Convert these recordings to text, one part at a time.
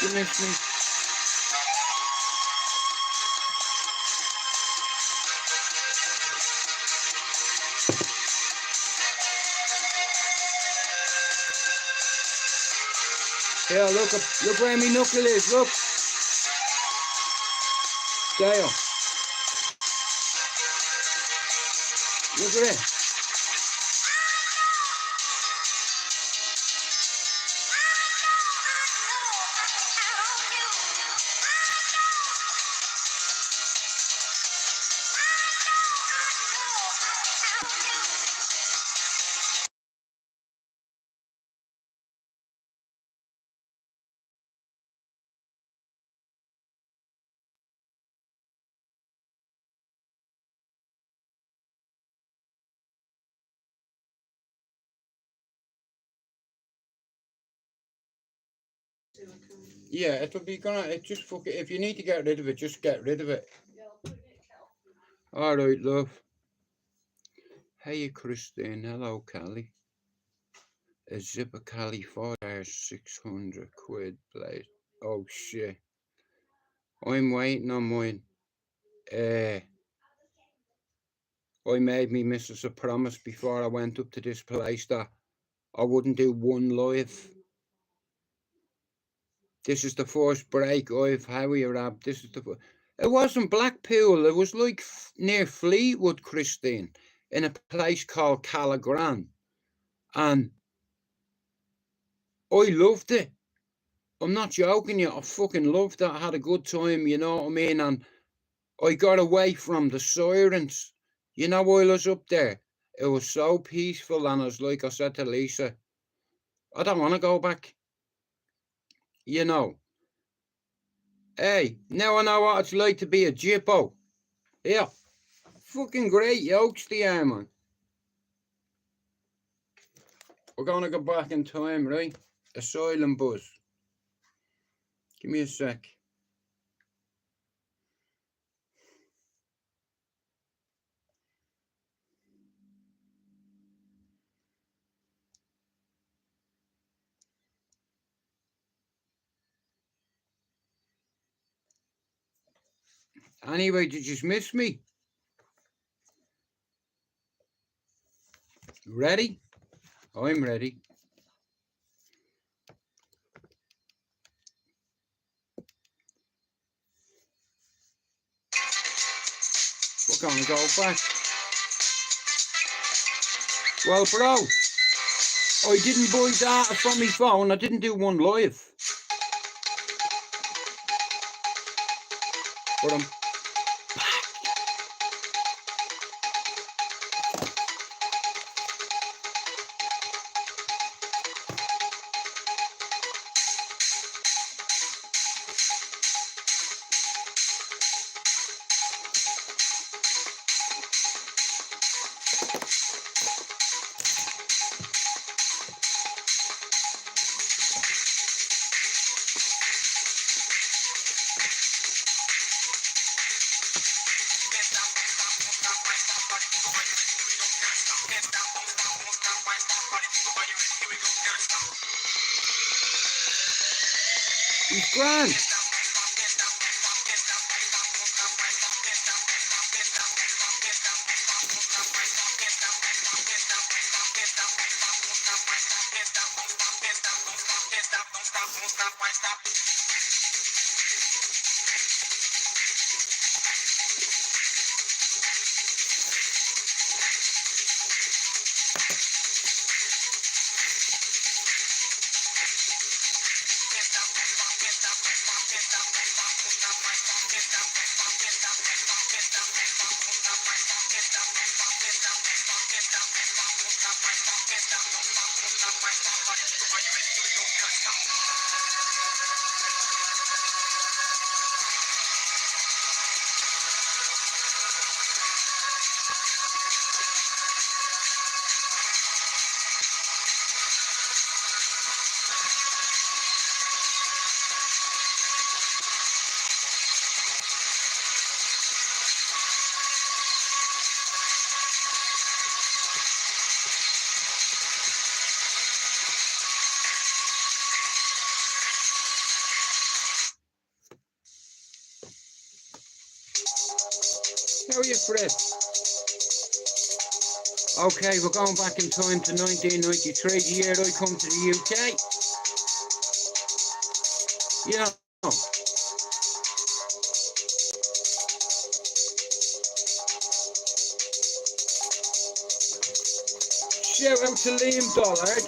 You miss me? Here, look where my knuckle is, look. There. Look at it. Yeah, it'll be gonna. It just fuck it. If you need to get rid of it, just get rid of it. All right, love. Hey, Christine. Hello, Callie. A zipper Cali 4 600 quid, please. Oh shit. I'm waiting on mine. I made me missus a promise before I went up to this place that I wouldn't do one live. This is the first break I've had. This is the. It wasn't Blackpool. It was like near Fleetwood, Christine, in a place called Callagran, and I loved it. I'm not joking you. I fucking loved it. I had a good time. You know what I mean? And I got away from the sirens. You know, while I was up there, it was so peaceful, and I said to Lisa, I don't want to go back. You know. Hey, now I know what it's like to be a jippo. Yeah. Fucking great yokes the air, man. We're gonna go back in time, right? Asylum buzz. Give me a sec. Anyway, did you miss me? Ready? I'm ready. We're gonna go back. Well, bro, I didn't buy data from my phone. I didn't do one live. But I'm back. He's grand. How are you, Fred? Okay, we're going back in time to 1993, the year I come to the UK. You know, shout out to Liam Dollard.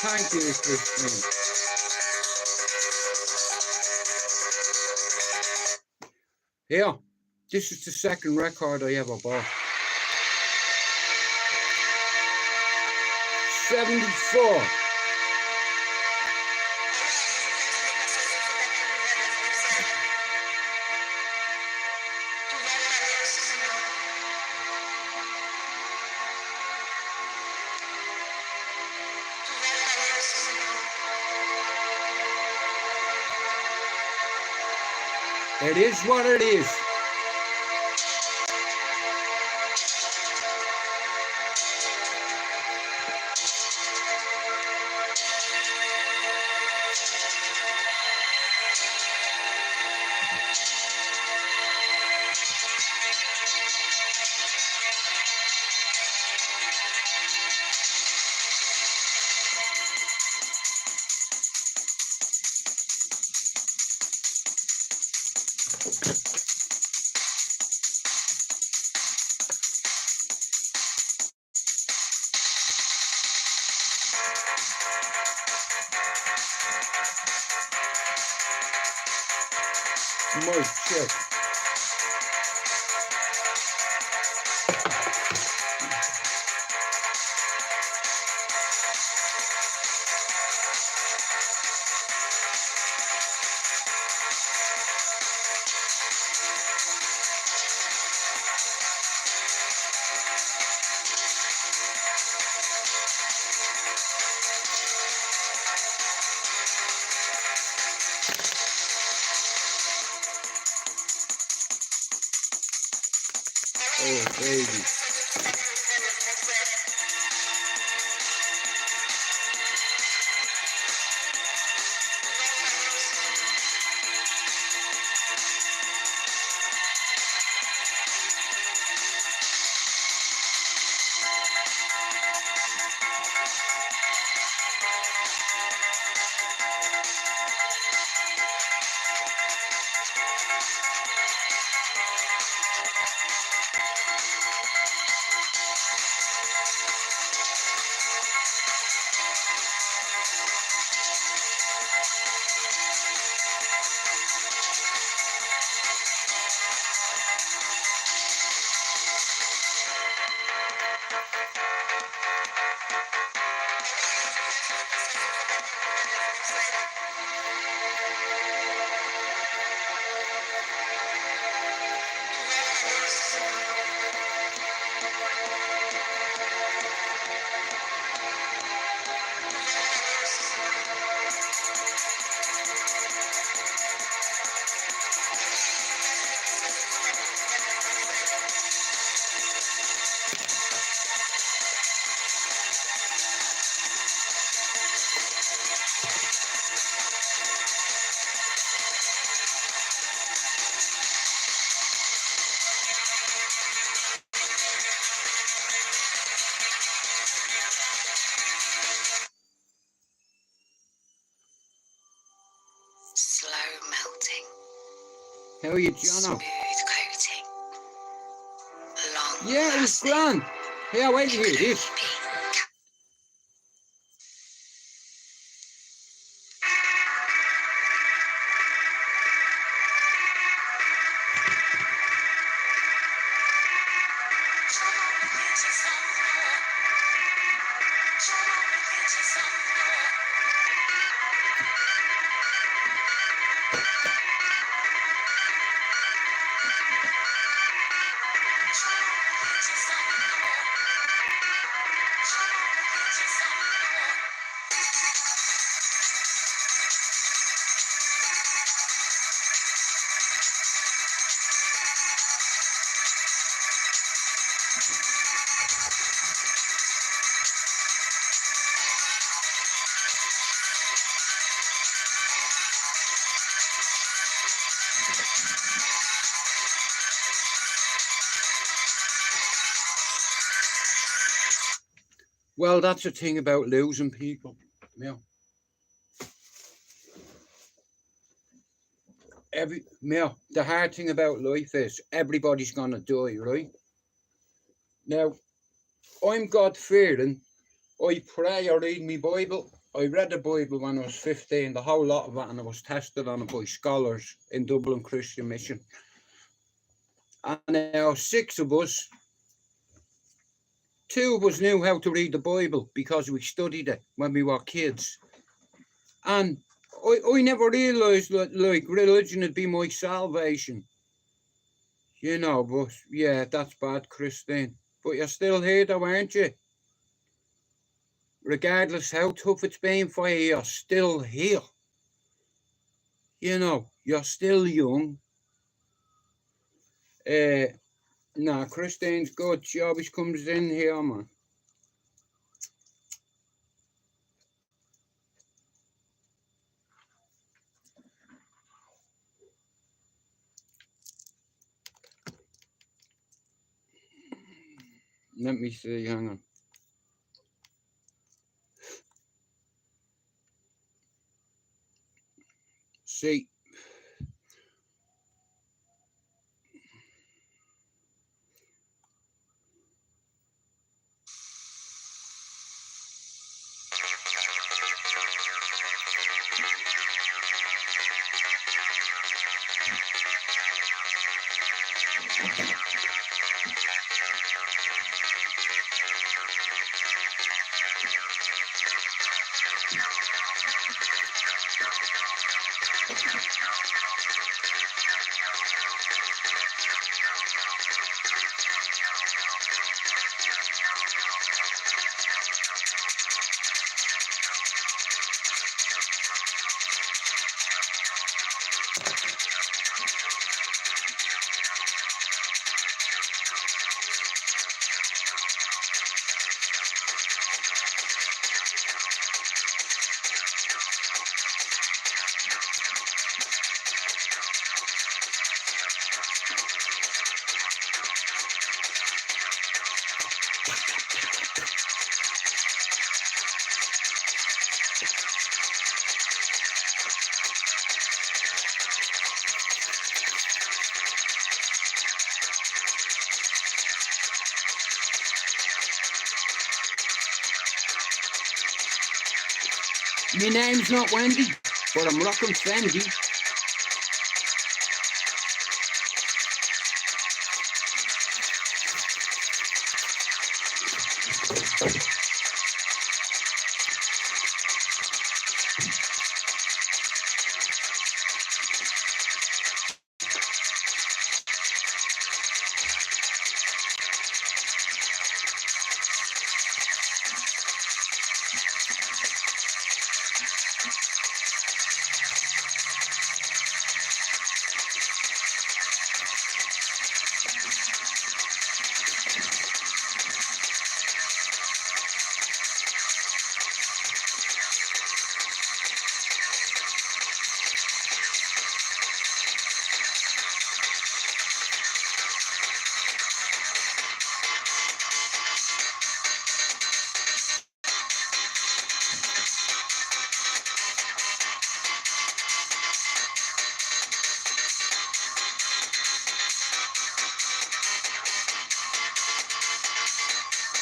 Thank you, Christine. Here, this is the second record I ever bought. 74. It is what it is. Most check. Oh, baby. How are you, Jono? Smooth coating. Long Yeah, it was grand. Yeah, wait till you hear this. Well, that's the thing about losing people. Yeah. The hard thing about life is everybody's gonna die, right? Now, I'm God fearing. I pray, I read my Bible. I read the Bible when I was 15, the whole lot of it, and I was tested on it by scholars in Dublin Christian Mission. And now 6 of us, 2 of us knew how to read the Bible because we studied it when we were kids. And I never realised that like religion would be my salvation. You know, but yeah, that's bad, Christine. But you're still here though, aren't you? Regardless how tough it's been for you, you're still here. You know, you're still young. Nah, Christine's good. She always comes in here, man. Let me see, hang on. See, my name's not Wendy, but I'm rocking Fendi.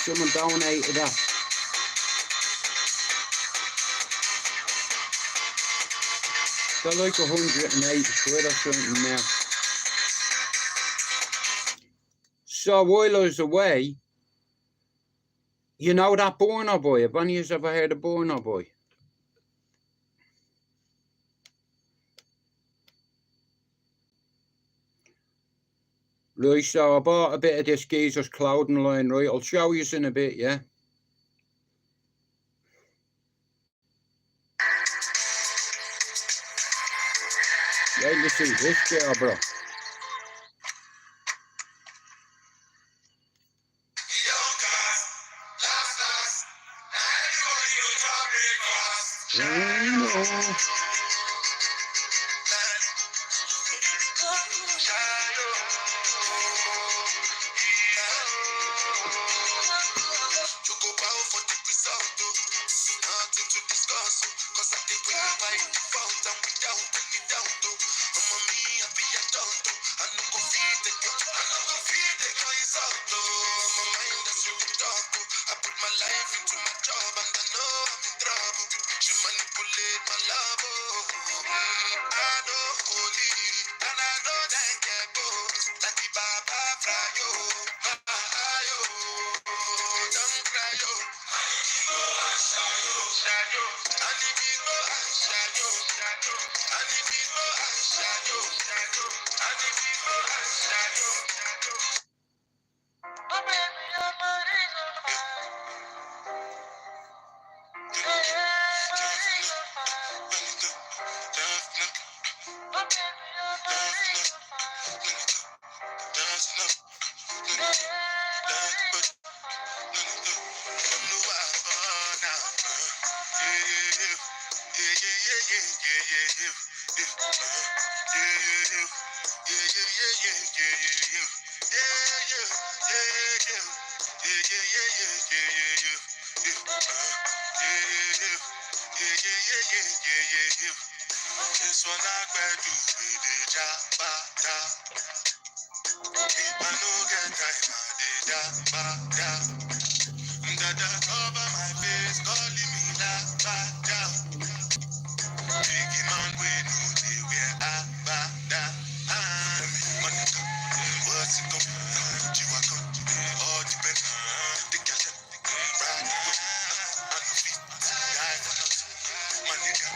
Someone donated that. They're like 180 quid or something now. So while I was away, you know that Burner Boy? Have any of you ever heard of Burner Boy? Right, so I bought a bit of this geezer's clothing line, right? I'll show you in a bit, yeah? Yeah, you see this girl, bro. cause I did what I by default and without any doubt. I'm a me happy adult. I no go feed the girl, I no go feed the guys out. I'm a mind that's really dark. I put my life into my job and I know I'm in trouble. She manipulate my love. I know holy and I know that get both. Like the Baba Frayo. Don't cry, yo. Shadow. I need people and shadow. I need people and shadow. I need people and shadow. Oh, baby, your body's on fire. Body's on fire. Oh, baby, your body's on fire. This one I grab you with the job. I no get time, I did that. Dada cover my face, calling me la. Biggie man, we know they wear abada. Monica, what's it going? You are good. All depends. The cash, right? I know feet. Die for nothing. Monica,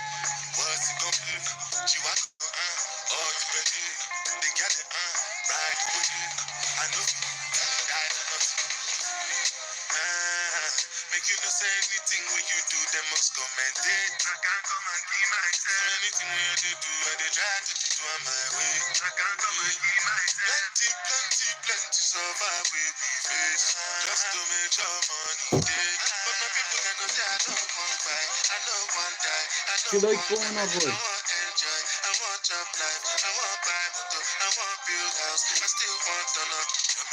what's it going? You are good. All depends. The cash, right? I know feet. Die for nothing. Make you not say anything when you do, they must comment it. I can't come and keep myself. Anything when you do, I they try to do on my way. I can't come and keep myself. Plenty, survive with me face. Just to make your money day. But my people can go say I don't want buy, I don't want die, I don't want going I over? want enjoy, I want job life, I want buy motor, I want build house, I still want to know.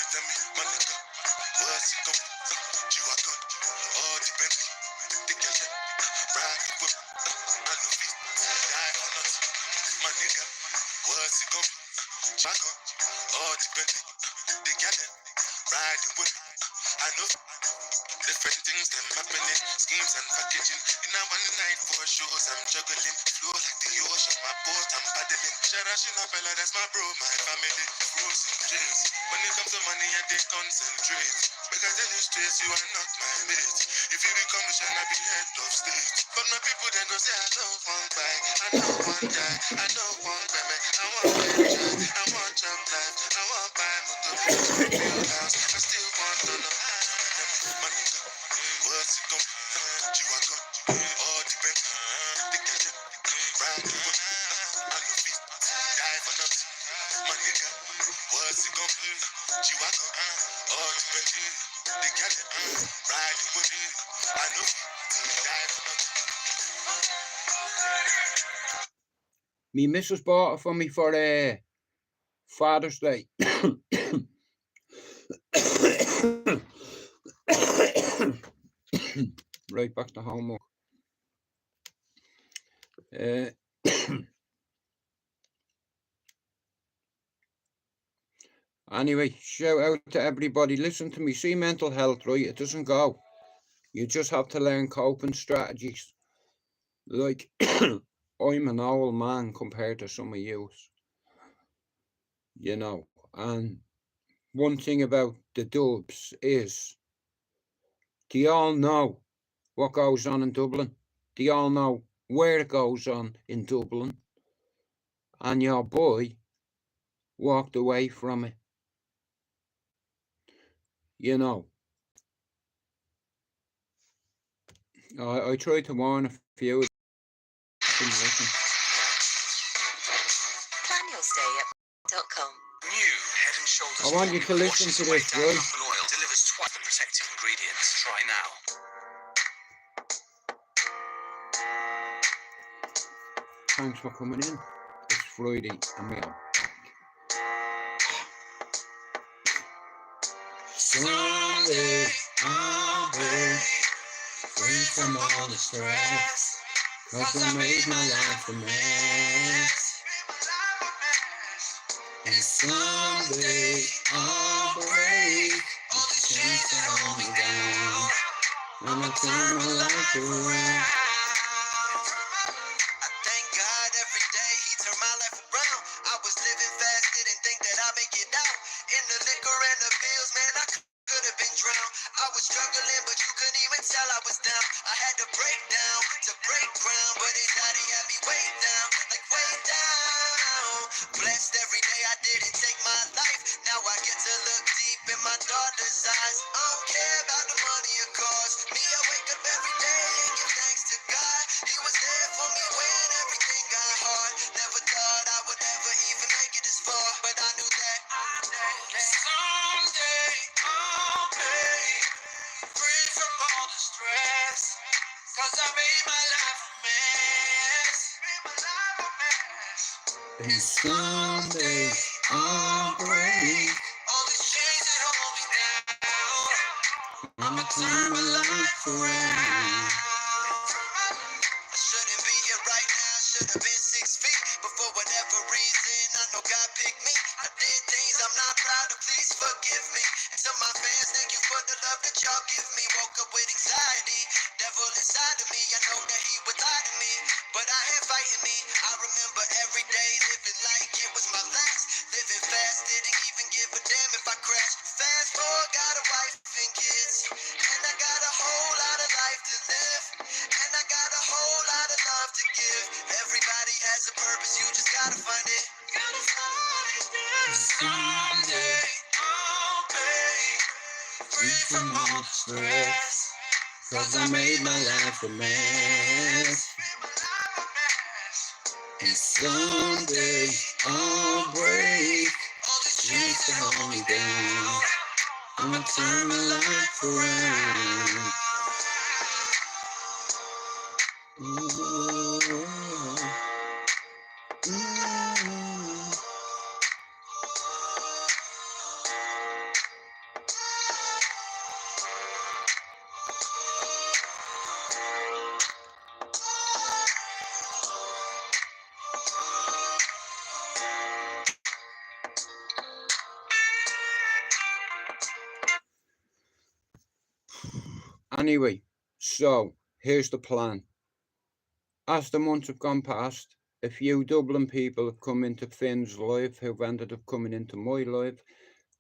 Tell me, my nigga, what's it going? You are good, all depends. The cash, ride the whip, I know feet, die for nothing. My nigga, what's it going? You are good, all depends. The cash, ride the whip, I know. Different things them happening, schemes and packaging. In a one night for shows, I'm juggling. Flow like the ocean, my boat, I'm paddling. Sharashina fella, that's my bro, my family. Rules and dreams. When it comes to money, I they concentrate. Because I tell you straight, you are not my mate. If you become a shine, I be head of state. But my people then go say, I don't want buy, I don't want die, I don't want payment, I want enjoy, I want job life, I want buy motor, I want build house, I still want to know. Money go, what's it going? You are gone, all depends. The cash, ride the whip, I know feet, die for nothing. Money go, what's it going? You are gone, all depends. The cash, ride the whip, I know feet, die for nothing. Me missus bought it for me for Father's Day. Right back to homework. Anyway, shout out to everybody. Listen to me. See, mental health, right? It doesn't go. You just have to learn coping strategies. Like, I'm an old man compared to some of you. You know, and one thing about the Dubs is, do you all know what goes on in Dublin? Do you all know where it goes on in Dublin? And your boy walked away from it. You know, I tried to warn a few. Plan your stay at .com. New Head and Shoulders. I want you to listen to this, right? Oil delivers twice the protective ingredients. Try now. Thanks for coming in. It's Friday and we are Sunday, I'm free from all the stress. 'cause I made my life a mess. And someday I'll break all the chains that hold me down. I'ma turn my life around. I thank God every day He turned my life around. I was living fast, didn't think that I'd make it out. In the liquor and the pills, man, I could have been drowned. I was struggling, but you couldn't even tell I was down. I had to break down to break ground, but His daddy had me way down, like way down. Blessed every day I didn't take my life. Now I get to look deep in my daughter's eyes. I don't care about the money it costs me. I wake up every day and give thanks to God. He was there for me when everything got hard. Never thought I would ever even make it this far, but I knew that someday I'll be free from all the stress. 'Cause I made my life a mess. And someday I'll break all the chains that hold me down. I'ma turn my life around. I shouldn't be here right now, should have been 6 feet. But for whatever reason, I know God picked me. I did things I'm not proud of, please forgive me. And to my fans, thank you for the love that y'all give me. Woke up with anxiety, devil inside of me. I know that he would lie to me, but I ain't fighting me. I remember every day living like it was my last. Living fast, didn't even give a damn if I crashed. Fast forward, got a wife and kids, and I got a whole lot of life to live. And I got a whole lot of love to give. Everybody has a purpose, you just gotta find it. Gotta find it. Someday I'll be free from all the stress. 'Cause I made my life a mess. And someday I'll break all the chains that hold me down. I'ma turn my life around. Ooh, ooh. Anyway, so here's the plan. As the months have gone past, a few Dublin people have come into Finn's live who've ended up coming into my live,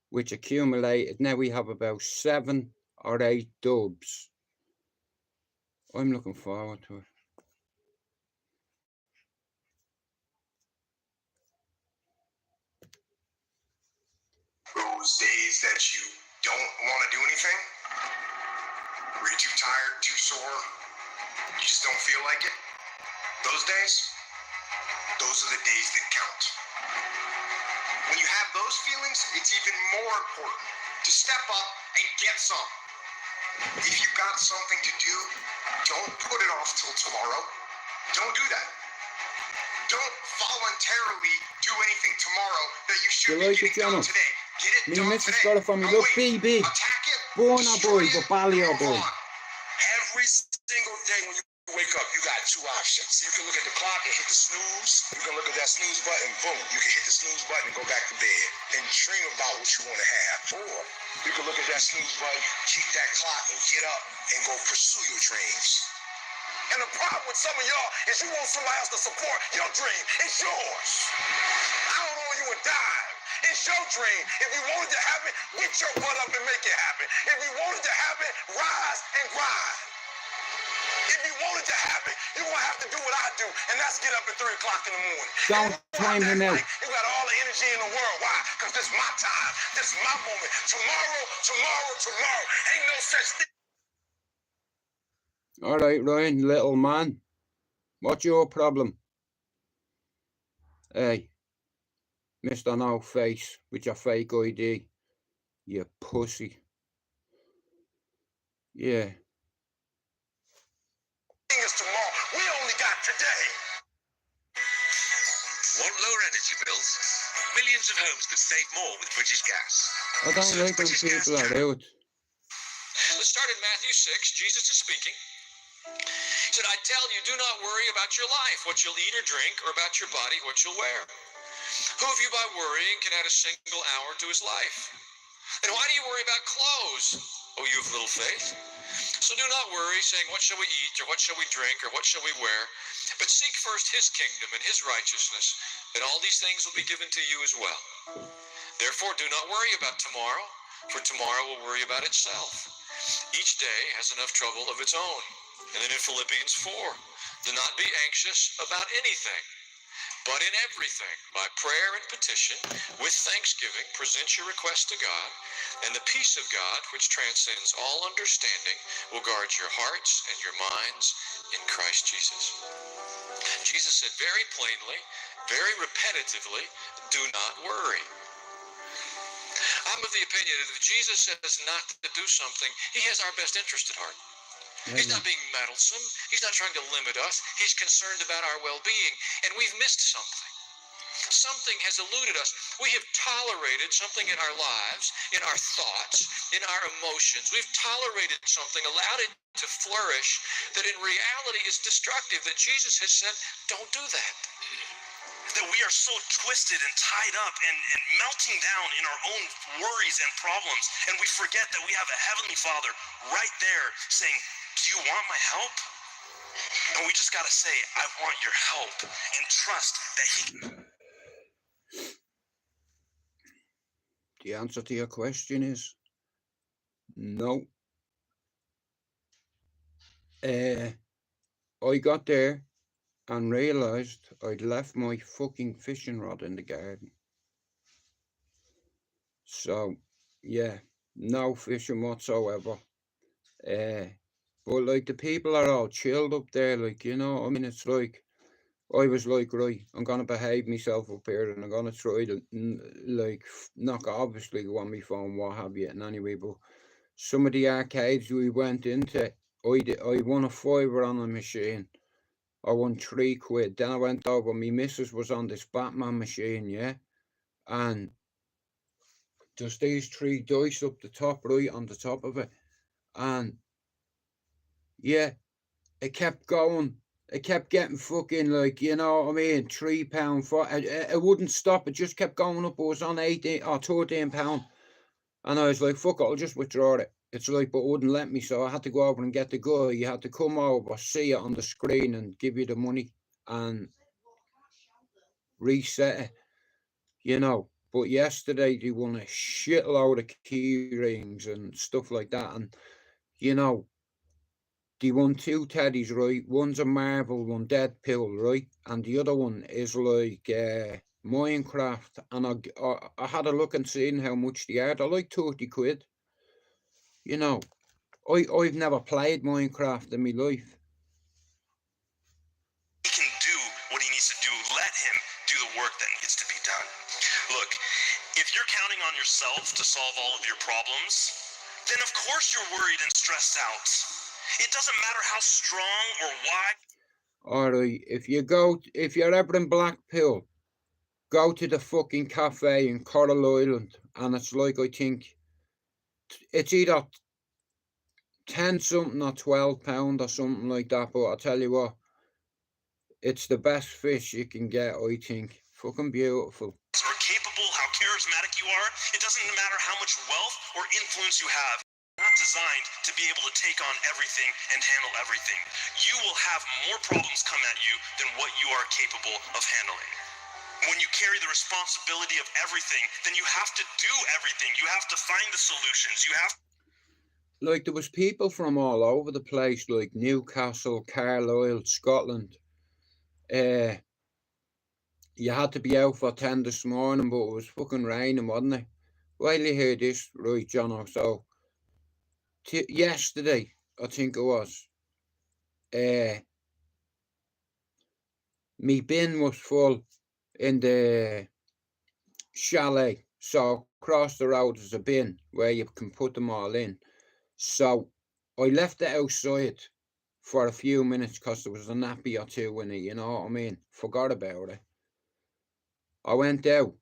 which accumulated. Now we have about 7 or 8 dubs. I'm looking forward to it. Those days that you don't want to do anything, where you're too tired, too sore, you just don't feel like it. Those days, those are the days that count. When you have those feelings, it's even more important to step up and get some. If you've got something to do, don't put it off till tomorrow. Don't do that. Don't voluntarily do anything tomorrow that you should be getting done today. Get it done missus today. got it from me. Look, BB. Attack it. Born a boy, but Ballyer boy. Every single day when you wake up, you got 2 options. You can look at the clock and hit the snooze. You can look at that snooze button, boom. You can hit the snooze button and go back to bed and dream about what you want to have. Or you can look at that snooze button, kick that clock, and get up and go pursue your dreams. And the problem with some of y'all is you want somebody else to support your dream. It's yours. I don't owe you a dime. It's your dream. If you want it to happen, get your butt up and make it happen. If you want it to happen, rise and grind. If you want it to happen, you're going to have to do what I do, and that's get up at 3 o'clock in the morning. Don't time him out. You got all the energy in the world. Why? Because this is my time. This is my moment. Tomorrow. Ain't no such thing. All right, Ryan, little man. What's your problem? Hey, Mr. No Face with your fake ID. You pussy. Yeah. Is tomorrow. We only got today. Want lower energy bills? Millions of homes could save more with British Gas. I don't like when people are out. Let's start in Matthew 6. Jesus is speaking. He said, I tell you, do not worry about your life, what you'll eat or drink, or about your body, what you'll wear. Who of you by worrying can add a single hour to his life? And why do you worry about clothes? Oh, you have little faith. So do not worry, saying, what shall we eat, or what shall we drink, or what shall we wear? But seek first his kingdom and his righteousness, and all these things will be given to you as well. Therefore, do not worry about tomorrow, for tomorrow will worry about itself. Each day has enough trouble of its own. And then in Philippians 4, do not be anxious about anything, but in everything, by prayer and petition, with thanksgiving, present your requests to God, and the peace of God, which transcends all understanding, will guard your hearts and your minds in Christ Jesus. Jesus said very plainly, very repetitively, do not worry. I'm of the opinion that if Jesus says not to do something, he has our best interest at heart. He's not being meddlesome. He's not trying to limit us. He's concerned about our well-being, and we've missed something. Something has eluded us. We have tolerated something in our lives, in our thoughts, in our emotions. We've tolerated something, allowed it to flourish, that in reality is destructive, that Jesus has said, don't do that. That we are so twisted and tied up and melting down in our own worries and problems, and we forget that we have a Heavenly Father right there saying, do you want my help? And we just gotta say, I want your help, and trust that he... The answer to your question is no. I got there and realised I'd left my fucking fishing rod in the garden. So, yeah, no fishing whatsoever. But like the people are all chilled up there, like, you know, I mean, it's like, I was like, right, I'm going to behave myself up here and I'm going to try to, like, not obviously go on my phone, what have you, and anyway, but some of the arcades we went into, I won a fiver on a machine. I won £3. Then I went over, my missus was on this Batman machine, yeah, and there's these 3 dice up the top, right on the top of it, and yeah, it kept going. It kept getting fucking, like, you know what I mean, £3, 4. It wouldn't stop. It just kept going up. It was on 18 or £13, and I was like, fuck it, I'll just withdraw it. It's like, but it wouldn't let me, so I had to go over and get the guy. You had to come over, see it on the screen, and give you the money and reset it, you know. But yesterday they won a shitload of key rings and stuff like that, and you know, they won 2 teddies, right? One's a marble, one Deadpool, right? And the other one is like Minecraft. And I had a look and seen how much they are. They're like £30. You know, I've never played Minecraft in my life. He can do what he needs to do. Let him do the work that needs to be done. Look, if you're counting on yourself to solve all of your problems, then of course you're worried and stressed out. It doesn't matter how strong or wide. Alright, if you're ever in Blackpool, go to the fucking cafe in Coral Island, and it's like, I think, it's either 10 something or £12 or something like that, but I'll tell you what, it's the best fish you can get, I think. Fucking beautiful. Or capable, how charismatic you are, it doesn't matter how much wealth or influence you have. You're not designed to be able to take on everything and handle everything. You will have more problems come at you than what you are capable of handling. When you carry the responsibility of everything, then you have to do everything. You have to find the solutions. You have... Like, there was people from all over the place, like Newcastle, Carlisle, Scotland. You had to be out for 10 this morning, but it was fucking raining, wasn't it? Well, you hear this, right, Jono? So, yesterday, I think it was, me bin was full in the chalet. So, across the road is a bin where you can put them all in. So, I left it outside for a few minutes because there was a nappy or two in it, you know what I mean? Forgot about it. I went out.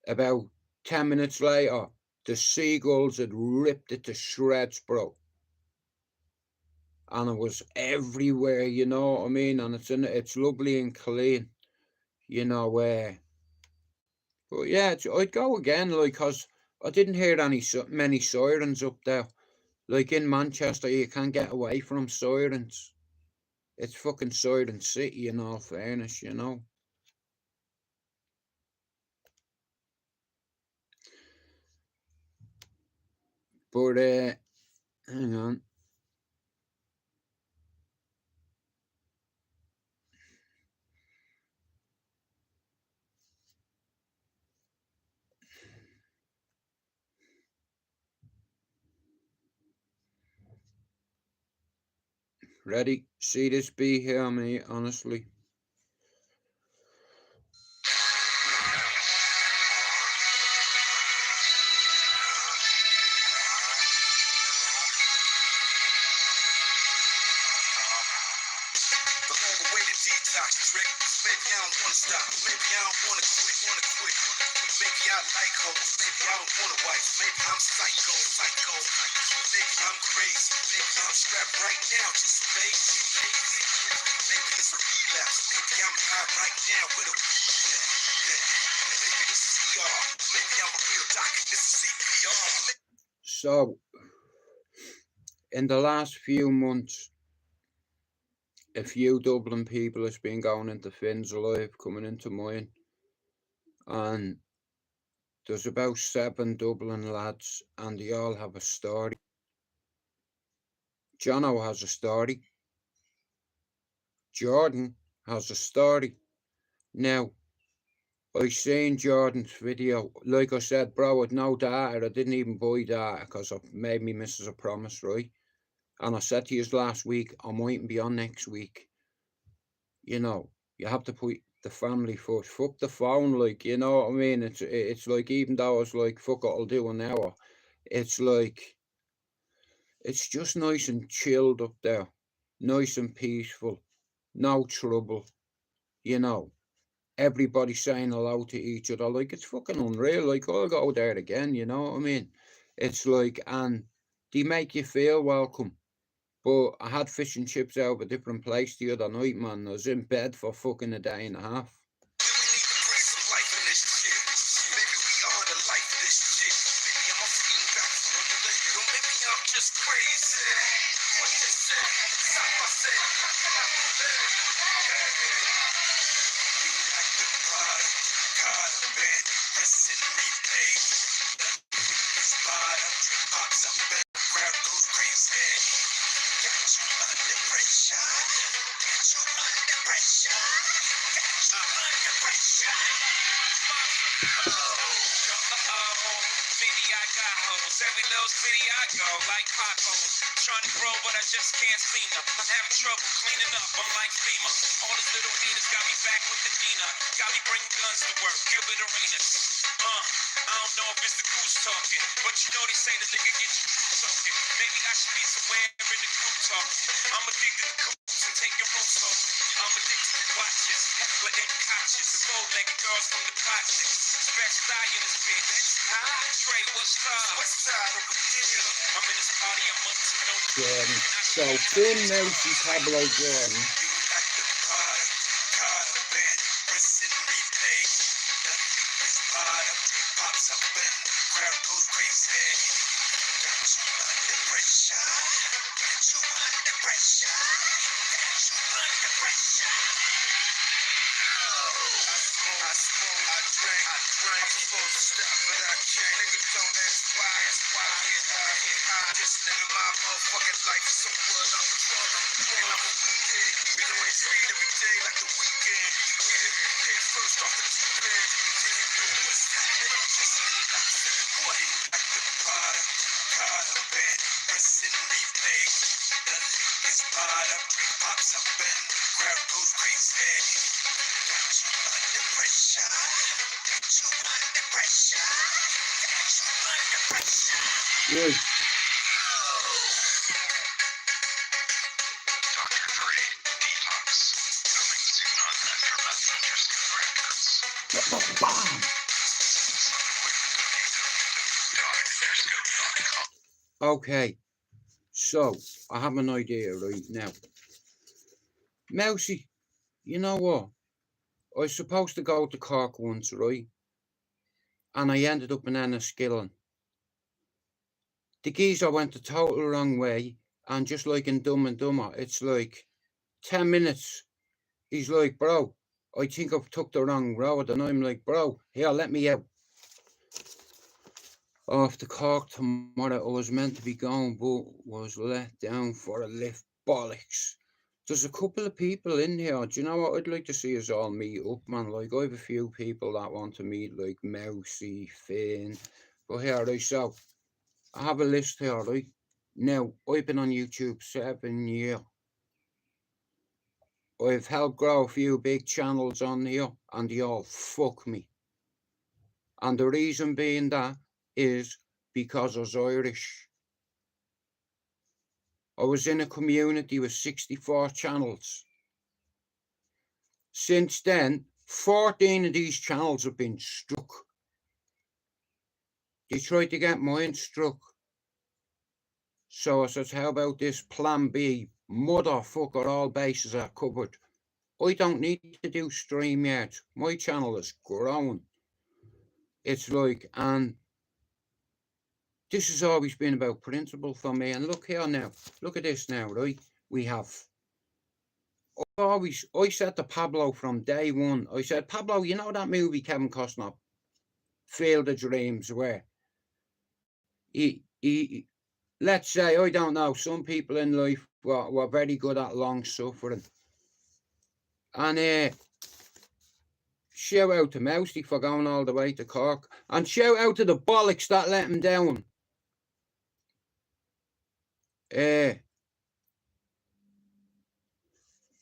About 10 minutes later, the seagulls had ripped it to shreds, bro. and it was everywhere, you know what I mean? And it's lovely and clean, you know, but yeah, I'd go again, like, cause I didn't hear many sirens up there. Like in Manchester, you can't get away from sirens. It's fucking Siren City, in all fairness, you know. But hang on. Ready? See this bee here, me, honestly. The longer way to detox trick. Maybe I don't wanna stop. Maybe I don't wanna quit. Maybe I like hoes. Maybe I don't wanna wife. Maybe I'm psycho. Maybe I'm crazy. Maybe I'm strapped right now. Just maybe. Maybe it's a relapse. Maybe I'm high right now with a maybe this is ER. Maybe I'm a real doctor. This is CPR. So, in the last few months, a few Dublin people has been going into Finn's Alive, coming into mine, and there's about 7 Dublin lads, and they all have a story. Jono has a story. Jordan has a story. Now, I seen Jordan's video. Like I said, bro, with no data, I didn't even buy data because I made me missus a promise, right? And I said to you last week, I mightn't be on next week. You know, you have to put the family first. Fuck the phone, like, you know what I mean? It's like, even though I was like, fuck it, I'll do an hour. It's like, it's just nice and chilled up there. Nice and peaceful. No trouble, you know. Everybody saying hello to each other. Like, it's fucking unreal. Like, I'll go there again, you know what I mean? It's like, and they make you feel welcome. But I had fish and chips out of a different place the other night, man. I was in bed for fucking a day and a half. Every little city I go, like potholes. Trying to grow, but I just can't seem to. I'm having trouble cleaning up, I'm like FEMA. All these little haters got me back with the Nina. Got me bringing guns to work, Gilbert Arenas. I don't know if it's the goose talking, but you know they say the nigga get you true talking. Maybe I should be somewhere in the group talking. I'm addicted to coops and taking roots off. I'm addicted to watches, heckler and couches. The bow-legged girls from the projects. Best die in this bitch. Trey, what's up? I'm in this party, I'm up to no Jordan. So, Finn Nelson Pablo Jordan. Right. Okay, So, I have an idea right now. Mousy, you know what? I was supposed to go to Cork once, right? And I ended up in Enniskillen. The geezer went the total wrong way, and just like in Dumb and Dumber, it's like 10 minutes. He's like, bro, I think I've took the wrong road. And I'm like, bro, here, let me out. Off to Cork tomorrow. I was meant to be going, but was let down for a lift. Bollocks. There's a couple of people in here. Do you know what I'd like to see us all meet up, man? Like, I have a few people that want to meet, like Mousy, Finn. But here, right, so I have a list here, right? Now, I've been on YouTube 7 years. I've helped grow a few big channels on here, and they all fuck me. And the reason being that is because I was Irish. I was in a community with 64 channels. Since then, 14 of these channels have been struck. They tried to get mine struck. So I said, how about this plan B? Motherfucker, all bases are covered. I don't need to do stream yet. My channel is growing. It's like, and this has always been about principle for me. And look here now. Look at this now, right? We have... I said to Pablo from day one, I said, Pablo, you know that movie Kevin Costner, Field of Dreams, where he let's say, I don't know, some people in life were very good at long suffering. And shout out to Mousy for going all the way to Cork. And shout out to the bollocks that let him down.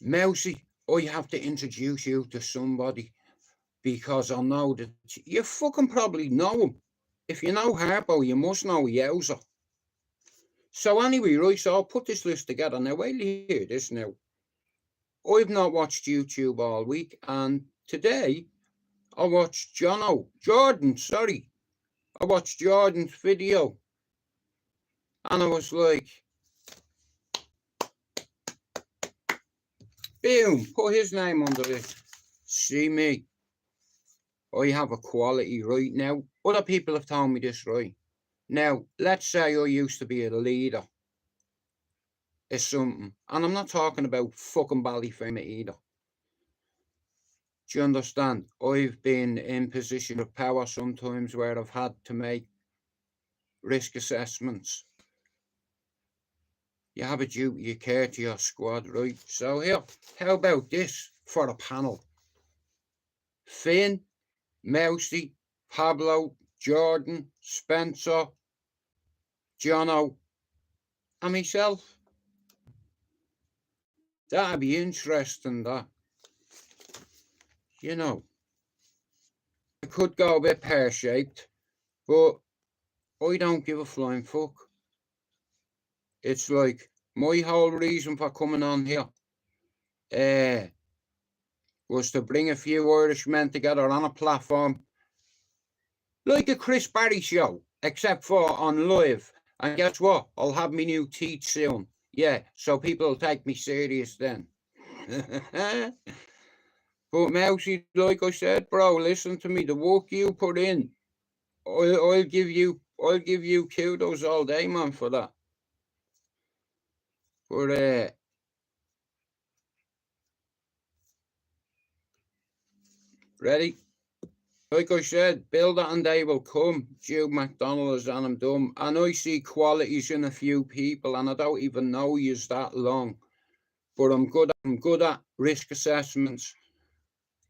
Mousy, I have to introduce you to somebody, because I know that you fucking probably know him. If you know Harpo, you must know Yowza. So anyway, right, so I'll put this list together. Now, wait till you hear this now. I've not watched YouTube all week, and today I watched Jordan's video. And I was like, boom, put his name under it. See me. I have a quality right now. Other people have told me this, right? Now, let's say I used to be a leader or something. And I'm not talking about fucking Ballyfame either. Do you understand? I've been in position of power sometimes where I've had to make risk assessments. You have a duty, you care to your squad, right? So here, how about this for a panel? Finn, Mousy, Pablo, Jordan, Spencer, Jono, and myself. That'd be interesting, that. You know, I could go a bit pear-shaped, but I don't give a flying fuck. It's like, my whole reason for coming on here was to bring a few Irish men together on a platform like a Chris Barry show, except for on live. And guess what? I'll have me new teeth soon. Yeah, so people will take me serious then. But Mousy, like I said, bro, listen to me. The work you put in, I'll give you kudos all day, man, for that. But ready? Like I said, build it and they will come. Jude McDonald is on him dumb. And I see qualities in a few people, and I don't even know yous that long. But I'm good at risk assessments,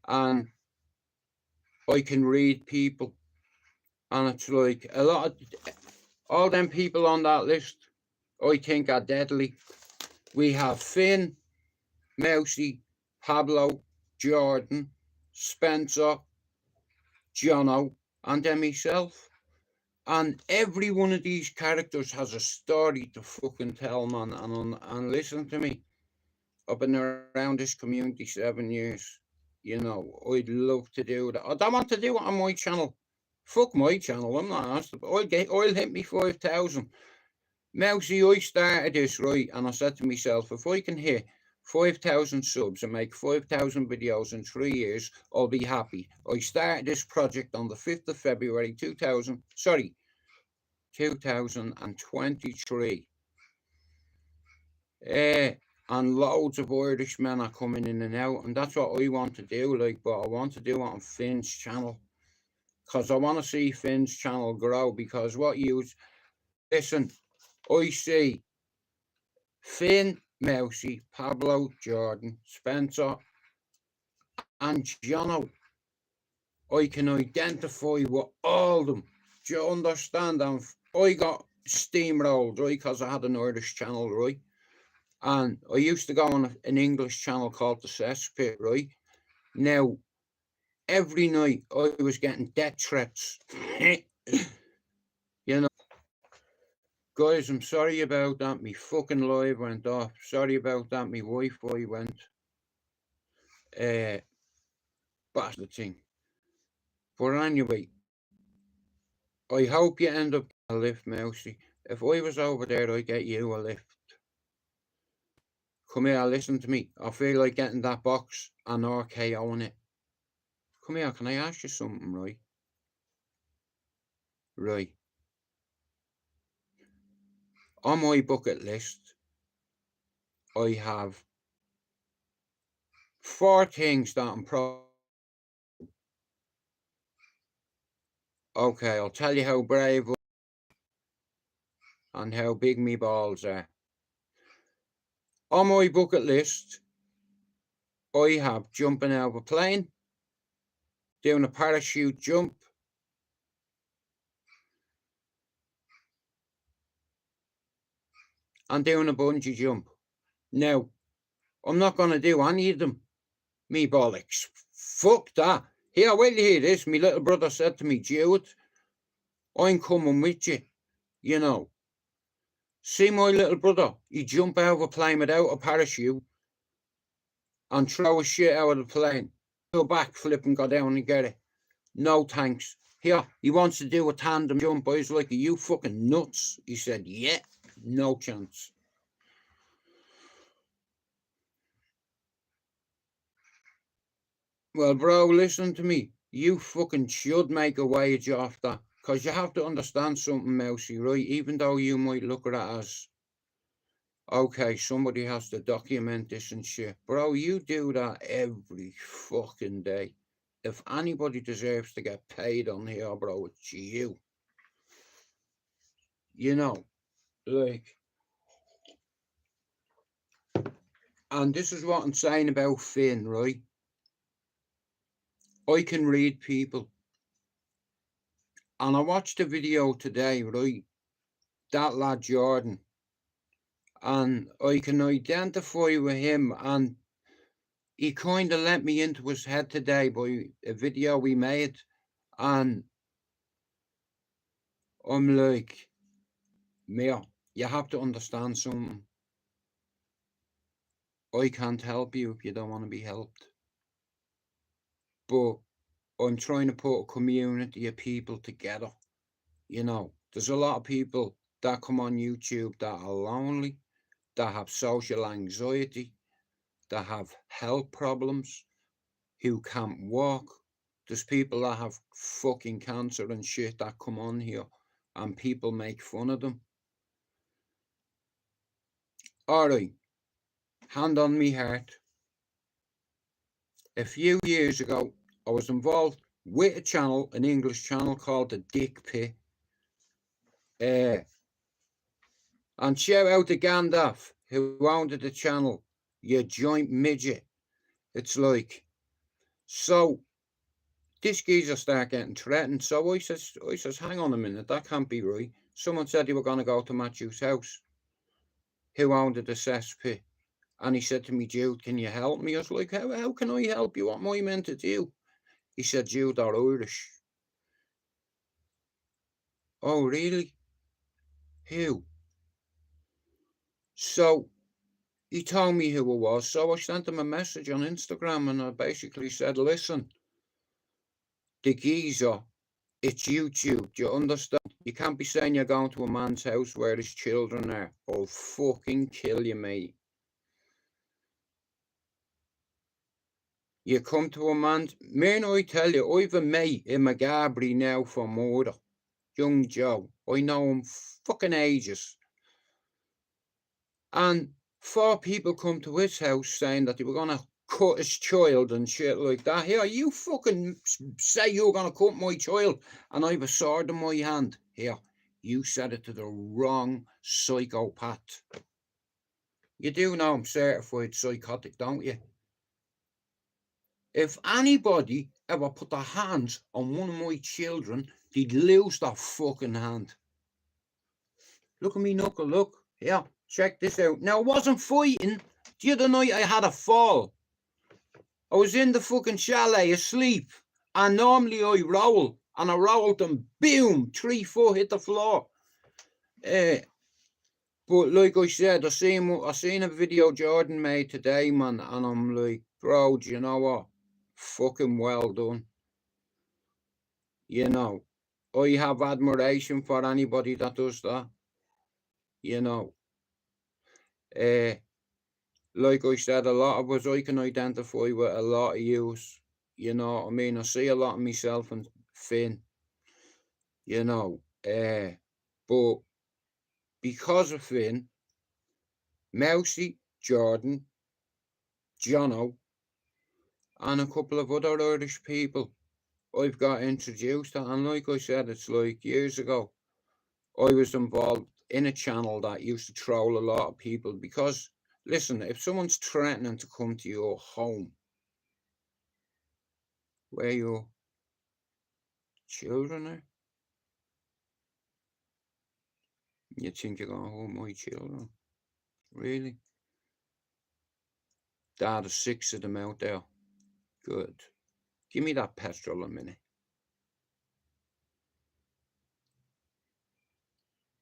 and I can read people. And it's like a lot of all them people on that list, I think are deadly. We have Finn, Mousy, Pablo, Jordan, Spencer, Jono, and then myself. And every one of these characters has a story to fucking tell, man. And listen to me. I've been around this community 7 years. You know, I'd love to do that. I don't want to do it on my channel. Fuck my channel. I'm not asked. I'll hit me 5,000. Mousy, I started this, right, and I said to myself, if I can hit 5,000 subs and make 5,000 videos in 3 years, I'll be happy. I started this project on the 5th of February 2023. And loads of Irishmen are coming in and out, and that's what I want to do, like, but I want to do it on Finn's channel, because I want to see Finn's channel grow, because listen, I see Finn, Mousy, Pablo, Jordan, Spencer, and Jono. I can identify with all of them. Do you understand? And I got steamrolled, right, because I had an Irish channel, right? And I used to go on an English channel called the Cesspit, right? Now, every night I was getting death threats. You know, guys, I'm sorry about that. My fucking live went off. Sorry about that. My Wi-Fi went. That's the thing. But anyway, I hope you end up getting a lift, Mousy. If I was over there, I'd get you a lift. Come here, listen to me. I feel like getting that box and RKOing it. Come here, can I ask you something, right? Right. On my bucket list, I have 4 things that I'm proud. Okay, I'll tell you how brave and how big me balls are. On my bucket list, I have jumping out of a plane, doing a parachute jump, and doing a bungee jump. Now, I'm not going to do any of them. Me bollocks. Fuck that. Here, wait till you hear this. My little brother said to me, Jude, I'm coming with you. You know. See my little brother? He jump out of a plane without a parachute and throw a shit out of the plane. Go back, flip and go down and get it. No thanks. Here, he wants to do a tandem jump. I was like, are you fucking nuts? He said, yeah, no chance. Well, bro, listen to me. You fucking should make a wage off that. Because you have to understand something, Mousy, right? Even though you might look at it as, okay, somebody has to document this and shit. Bro, you do that every fucking day. If anybody deserves to get paid on here, bro, it's you. You know, like, and this is what I'm saying about Finn, right? I can read people. And I watched a video today, right? That lad Jordan. And I can identify with him, and he kind of let me into his head today by a video we made, and I'm like, Mia, you have to understand something. I can't help you if you don't want to be helped. But I'm trying to put a community of people together. You know, there's a lot of people that come on YouTube that are lonely, that have social anxiety, that have health problems, who can't walk. There's people that have fucking cancer and shit that come on here, and people make fun of them. Alright, hand on me heart. A few years ago, I was involved with a channel, an English channel called The Dick Pit. And shout out to Gandalf, who owned the channel, you joint midget. It's like, so this geezer start getting threatened. So I says, hang on a minute, that can't be right. Someone said they were going to go to Matthew's house, who owned the cesspit. And he said to me, Jude, can you help me? I was like, how can I help you? What am I meant to do? He said, Jude, they're Irish. Oh, really? Who? So he told me who it was. So I sent him a message on Instagram, and I basically said, listen, the geezer, it's YouTube. Do you understand? You can't be saying you're going to a man's house where his children are. I'll fucking kill you, mate. You come to a man's... Man, I tell you, I've a mate in McGarbury now for murder. Young Joe. I know him fucking ages. And 4 people come to his house saying that they were going to cut his child and shit like that. Here, you fucking say you're going to cut my child and I have a sword in my hand. Here, you said it to the wrong psychopath. You do know I'm certified psychotic, don't you? If anybody ever put their hands on one of my children, they'd lose their fucking hand. Look at me knuckle, look. Here, check this out. Now, I wasn't fighting. The other night I had a fall. I was in the fucking chalet asleep. And normally I roll. And I rolled and boom, 3 foot hit the floor. But like I said, I seen a video Jordan made today, man. And I'm like, bro, do you know what? Fucking well done. You know, I have admiration for anybody that does that. You know. Like I said, a lot of us, I can identify with a lot of yous. You know what I mean? I see a lot of myself and Finn. You know. But because of Finn, Mousy, Jordan, Jono, and a couple of other Irish people I've got introduced to. And like I said, it's like years ago, I was involved in a channel that used to troll a lot of people because, listen, if someone's threatening to come to your home where your children are, you think you're going to hold my children? Really? Dad, there's 6 of them out there. Good. Give me that petrol a minute.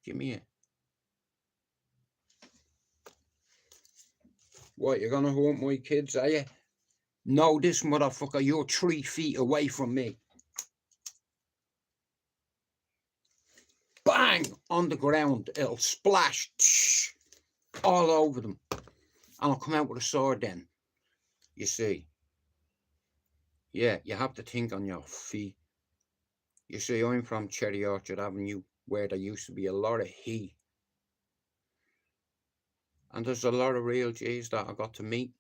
Give me it. What, you're going to haunt my kids, are you? No, this motherfucker, you're 3 feet away from me. Bang! On the ground. It'll splash all over them. And I'll come out with a sword then. You see. Yeah, you have to think on your feet. You see, I'm from Cherry Orchard Avenue, where there used to be a lot of heat. And there's a lot of real G's that I got to meet.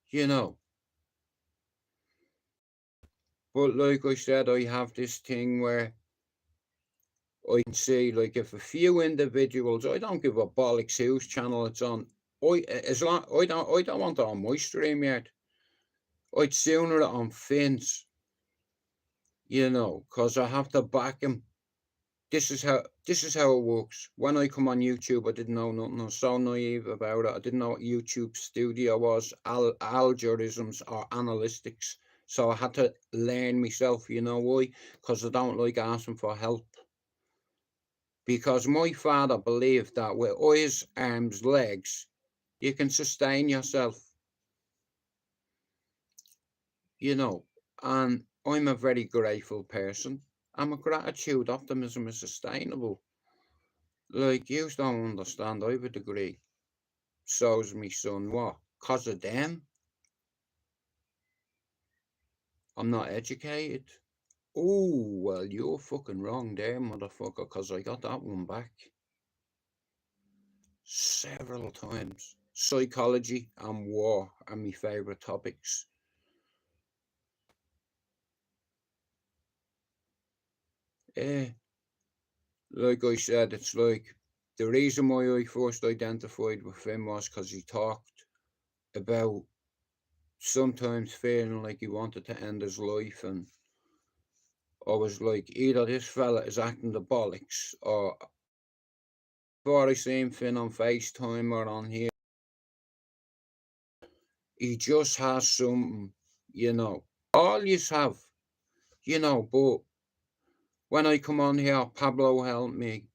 You know. But like I said, I have this thing where I can see, like, if a few individuals, I don't give a bollocks whose channel it's on. I don't want it on my stream yet. I'd sooner it on Finn's. You know, because I have to back him. This is how it works. When I come on YouTube, I didn't know nothing. I was so naive about it. I didn't know what YouTube Studio was, algorithms or analytics. So I had to learn myself. You know why? Because I don't like asking for help. Because my father believed that with eyes, arms, legs, you can sustain yourself. You know, and I'm a very grateful person. I'm a gratitude, optimism is sustainable. Like, you don't understand, I have a degree. So's me son. What? 'Cause of them? I'm not educated. Oh, well, you're fucking wrong there, motherfucker, 'cause I got that one back. Several times. Psychology and war are my favourite topics. Like I said, it's like the reason why I first identified with him was because he talked about sometimes feeling like he wanted to end his life, and I was like, either this fella is acting the bollocks, or before I seen Finn on FaceTime or on here, he just has something, you know. All yous have, you know, but when I come on here, Pablo helped me,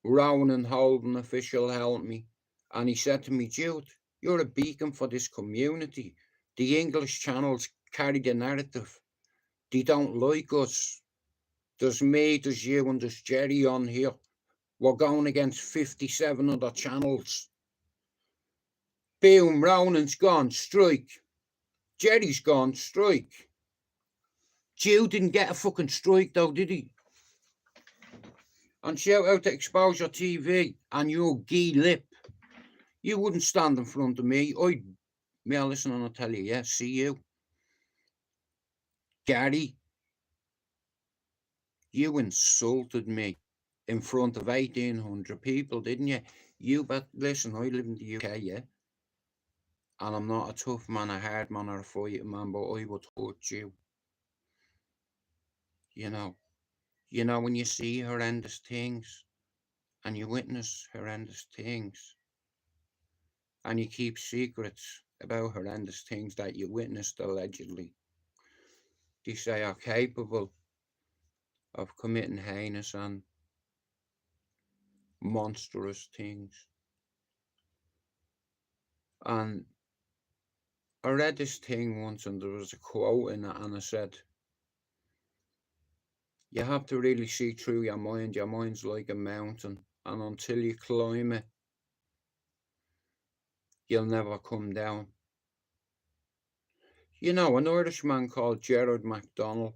Ronan Holden official helped me, and he said to me, Jude, you're a beacon for this community. The English channels carry the narrative. They don't like us. There's me, there's you, and there's Jerry on here. We're going against 57 other channels. Boom, Ronan's gone, strike. Jerry's gone, strike. Jew didn't get a fucking strike though, did he? And shout out to Exposure TV and your gee lip. You wouldn't stand in front of me. May I listen and I'll tell you, yeah, see you. Gary, you insulted me in front of 1,800 people, didn't you? You bet, listen, I live in the UK, yeah? And I'm not a tough man, a hard man, or a fighting man, but I would hurt you. You know when you see horrendous things and you witness horrendous things and you keep secrets about horrendous things that you witnessed allegedly, they say are capable of committing heinous and monstrous things. And I read this thing once and there was a quote in it and it said, you have to really see through your mind. Your mind's like a mountain, and until you climb it, you'll never come down. You know, an Irishman called Gerard MacDonald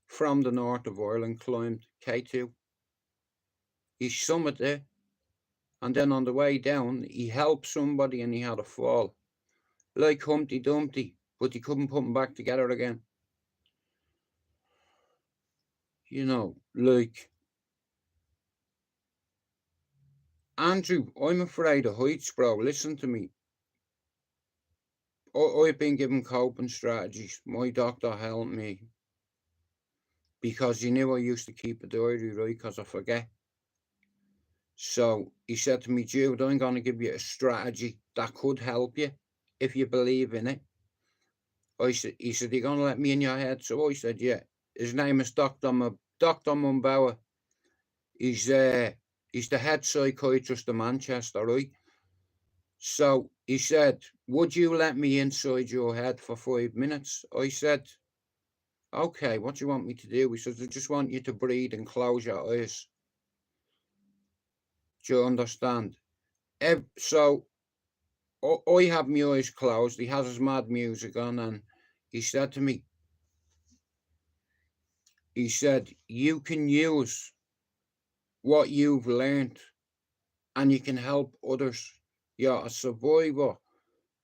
from the north of Ireland climbed K2. He summited it, and then on the way down, he helped somebody and he had a fall. Like Humpty Dumpty, but he couldn't put him back together again. You know, like, Andrew, I'm afraid of heights, bro. Listen to me. I've been given coping strategies. My doctor helped me because he knew I used to keep a diary, right, because I forget. So he said to me, Jude, I'm going to give you a strategy that could help you if you believe in it. He said, you're going to let me in your head? So I said, yeah. His name is Dr. Mumbauer. He's the head psychiatrist in Manchester, right? So he said, would you let me inside your head for 5 minutes? I said, okay, what do you want me to do? He says, I just want you to breathe and close your eyes. Do you understand? So I have my eyes closed. He has his mad music on, and he said to me, he said, you can use what you've learned and you can help others. You're a survivor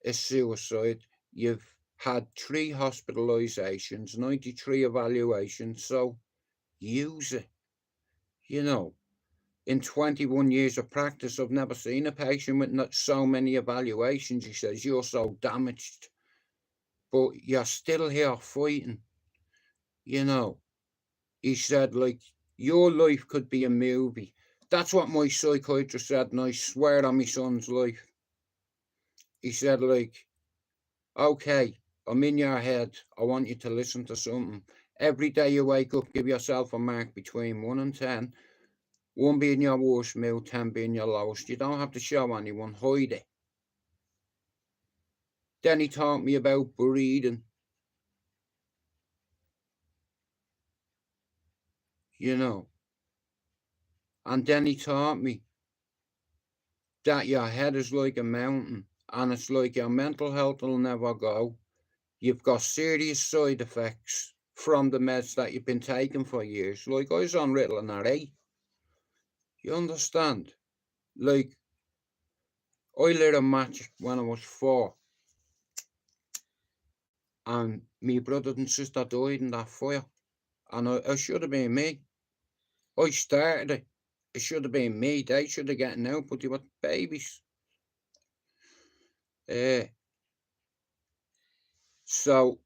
of suicide. You've had 3 hospitalizations, 93 evaluations, so use it. You know, in 21 years of practice, I've never seen a patient with not so many evaluations. He says, you're so damaged, but you're still here fighting. You know, he said, like, your life could be a movie. That's what my psychiatrist said, and I swear on my son's life. He said, like, okay, I'm in your head. I want you to listen to something. Every day you wake up, give yourself a mark between 1 and 10. 1 being your worst mood, 10 being your lowest. You don't have to show anyone, hide it. Then he taught me about breathing. You know. And then he taught me that your head is like a mountain and it's like your mental health will never go. You've got serious side effects from the meds that you've been taking for years. Like I was on Ritalin at 8. You understand? Like, I lit a match when I was 4. And my brother and sister died in that fire. And it should have been me. I started it. It should have been me. They should have gotten out, but they were babies. So,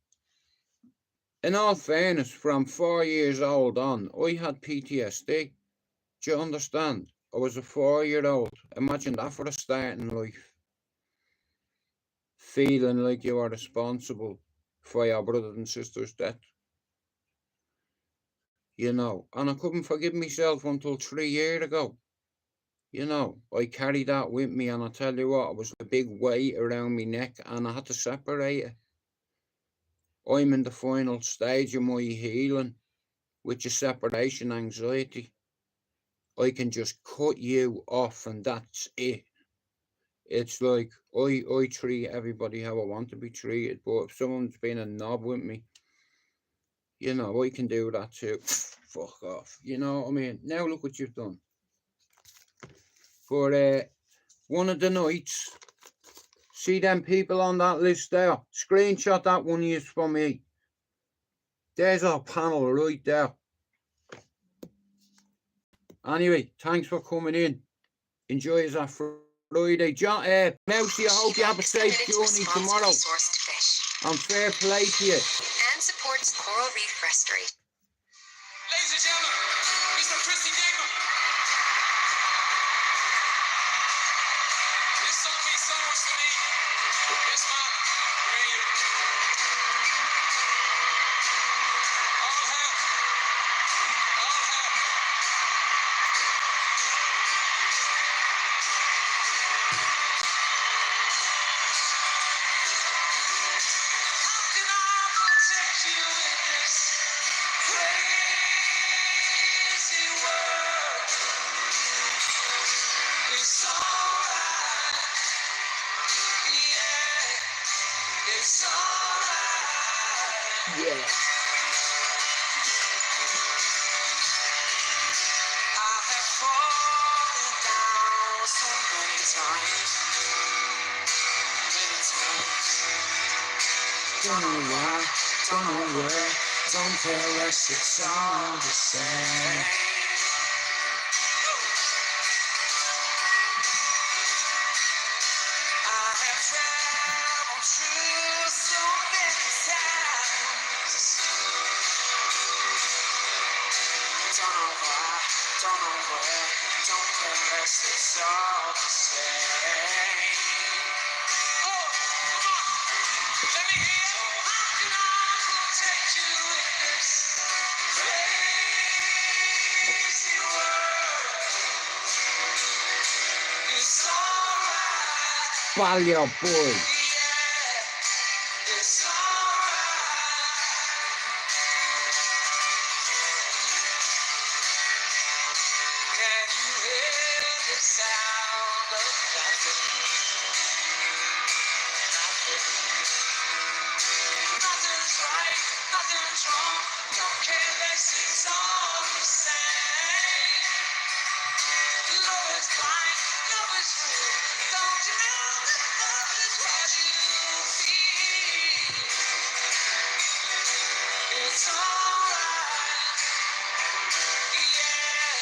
in all fairness, from 4 years old on, I had PTSD. Do you understand? I was a 4-year-old. Imagine that for a start in life. Feeling like you are responsible for your brother and sister's death. You know, and I couldn't forgive myself until 3 years ago. You know, I carried that with me, and I tell you what, it was a big weight around my neck, and I had to separate it. I'm in the final stage of my healing, which is separation anxiety. I can just cut you off and that's it. It's like I treat everybody how I want to be treated, but if someone's been a knob with me, you know, I can do that too. Fuck off. You know what I mean? Now look what you've done. But one of the nights, see them people on that list there? Screenshot that one is for me. There's our panel right there. Anyway, thanks for coming in. Enjoy us our Friday. Mousy, I hope you have a safe journey tomorrow. And fair play to you. And supports coral reef restoration. Ladies and gentlemen, Mr. Christy Ganggang. This song means so much to me. Yes, man. Bring you. All hell. All hell. How can I protect you in this crazy world? It's alright. Yeah, it's alright. Yeah. I have fallen down so many times. Many times. Don't know why, don't know where, don't tell us it's all the same. I have traveled through so many towns. Don't know why, don't know where, don't tell us it's all the same. Oh, come on, let me hear you. How can I protect you in this crazy world? It's alright. Ballyer boy. Yeah, it's alright. Can you hear the sound of nothing? Nothing's right, nothing's wrong. Don't care less, it's all the same. Love is blind, love is real. Don't you know that love is what you feel? It's alright. Yeah,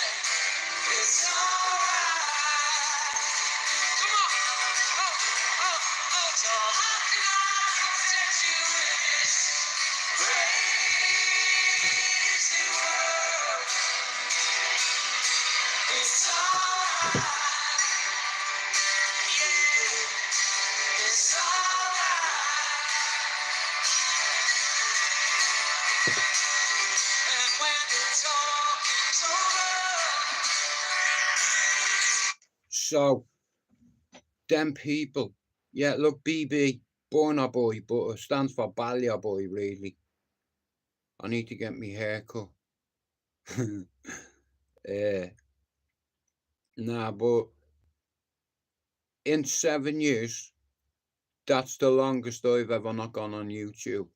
it's alright. Come on. So how can I protect you in this crazy world? It's alright. Yeah, it's alright. And when the talking's over. So, them people, yeah, look, BB, Burner Boy, but it stands for Ballyer Boy, really. I need to get my hair cut. Nah, but in 7 years, that's the longest I've ever not gone on YouTube.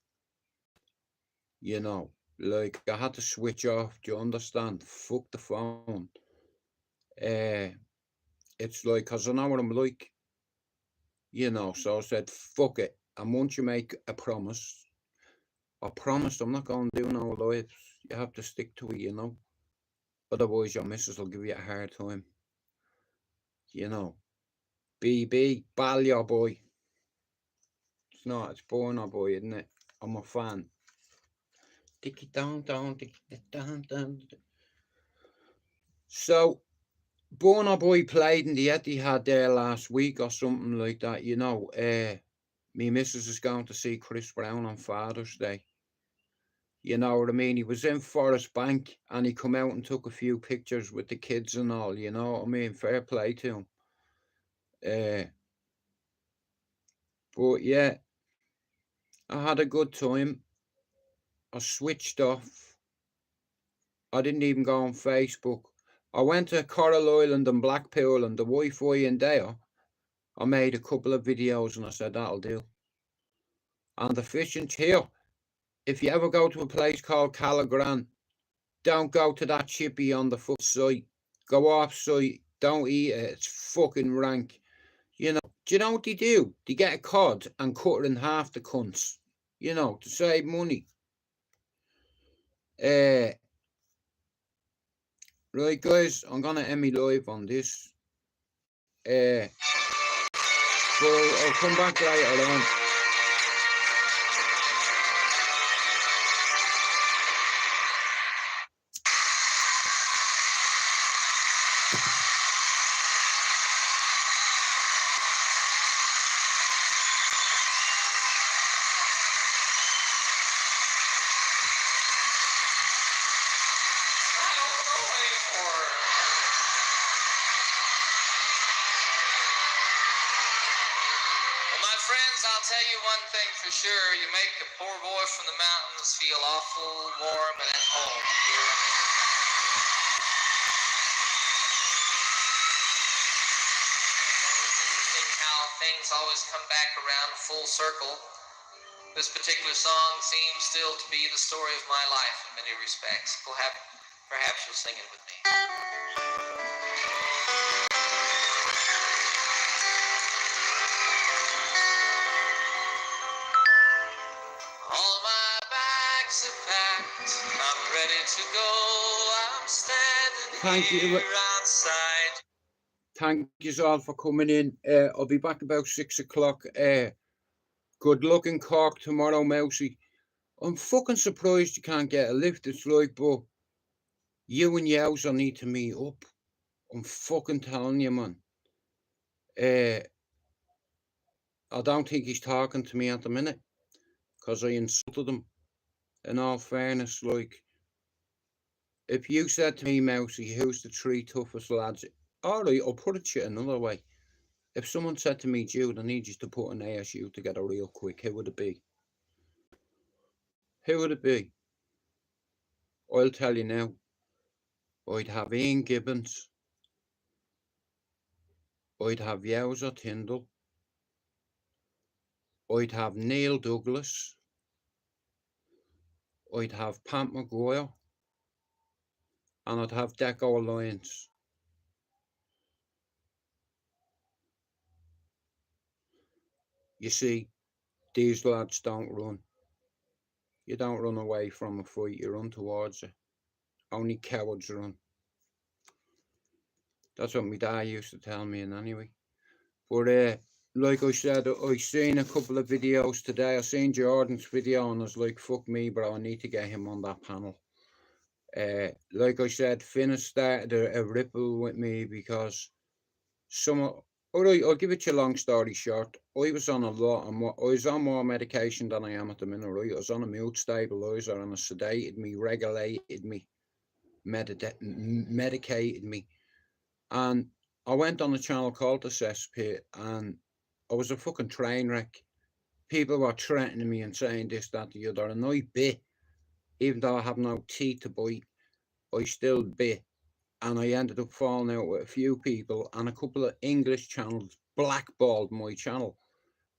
You know, like, I had to switch off, do you understand? Fuck the phone. It's like, cause I know what I'm like. You know, so I said, fuck it. And once you make a promise, I promised I'm not going to do no lives. You have to stick to it, you know. Otherwise, your missus will give you a hard time. You know. BB, Ballyer Boy. It's not, it's Burner Boy, isn't it? I'm a fan. Dicky down, down, dicky down, down. So, Burner Boy played in the Etihad there last week or something like that, you know. Me missus is going to see Chris Brown on Father's Day. You know what I mean? He was in Forest Bank and he come out and took a few pictures with the kids and all, you know what I mean? Fair play to him. But yeah, I had a good time. I switched off. I didn't even go on Facebook. I went to Coral Island and Blackpool and the Wi-Fi in there. I made a couple of videos and I said that'll do. And the fishing here, if you ever go to a place called Callagran, don't go to that chippy on the foot site. Go off site. Don't eat it. It's fucking rank. You know, do you know what they do? They get a cod and cut it in half, the cunts. You know, to save money. Right, guys, I'm gonna end me live on this. But I'll come back later on. Friends, I'll tell you one thing for sure. You make a poor boy from the mountains feel awful warm and at home here. I think how things always come back around full circle. This particular song seems still to be the story of my life in many respects. Perhaps you'll sing it with me. All my bags are packed, I'm ready to go. I'm standing here outside. Thank you all for coming in. I'll be back about 6 o'clock. Good luck in Cork tomorrow, Mousy. I'm fucking surprised you can't get a lift. It's like, but you and Yowza need to meet up. I'm fucking telling you, man. I don't think he's talking to me at the minute, because I insulted him. In all fairness, like, if you said to me, Mousy, who's the 3 toughest lads? Alright, I'll put it to you another way. If someone said to me, Jude, I need you to put an ASU together real quick, who would it be? Who would it be? I'll tell you now. I'd have Ian Gibbons. I'd have Yowza Tyndall. I'd have Neil Douglas. I'd have Pat Maguire. And I'd have Deco Alliance. You see, these lads don't run. You don't run away from a fight, you run towards it. Only cowards run. That's what my dad used to tell me, and anyway. But like I said, I seen a couple of videos today. I seen Jordan's video and I was like, fuck me, bro, I need to get him on that panel. Like I said, Finn has started a ripple with me because alright, I'll give it you a long story short. I was on more medication than I am at the minute, right? I was on a mood stabilizer and it sedated me, regulated me, medicated me. And I went on a channel called the Cesspit and I was a fucking train wreck. People were threatening me and saying this, that, the other, and I bit. Even though I have no teeth to bite, I still bit. And I ended up falling out with a few people, and a couple of English channels blackballed my channel.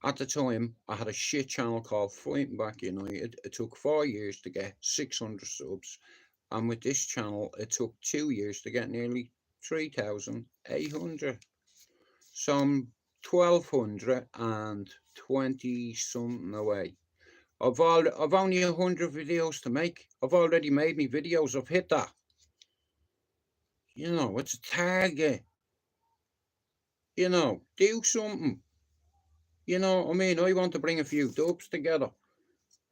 At the time, I had a shit channel called Fighting Back United. It took 4 years to get 600 subs. And with this channel, it took 2 years to get nearly 3,800. So I'm 1,220 something away. I've only 100 videos to make. I've already made me videos. I've hit that. You know, it's a target. You know, do something. You know, I mean, I want to bring a few dubs together.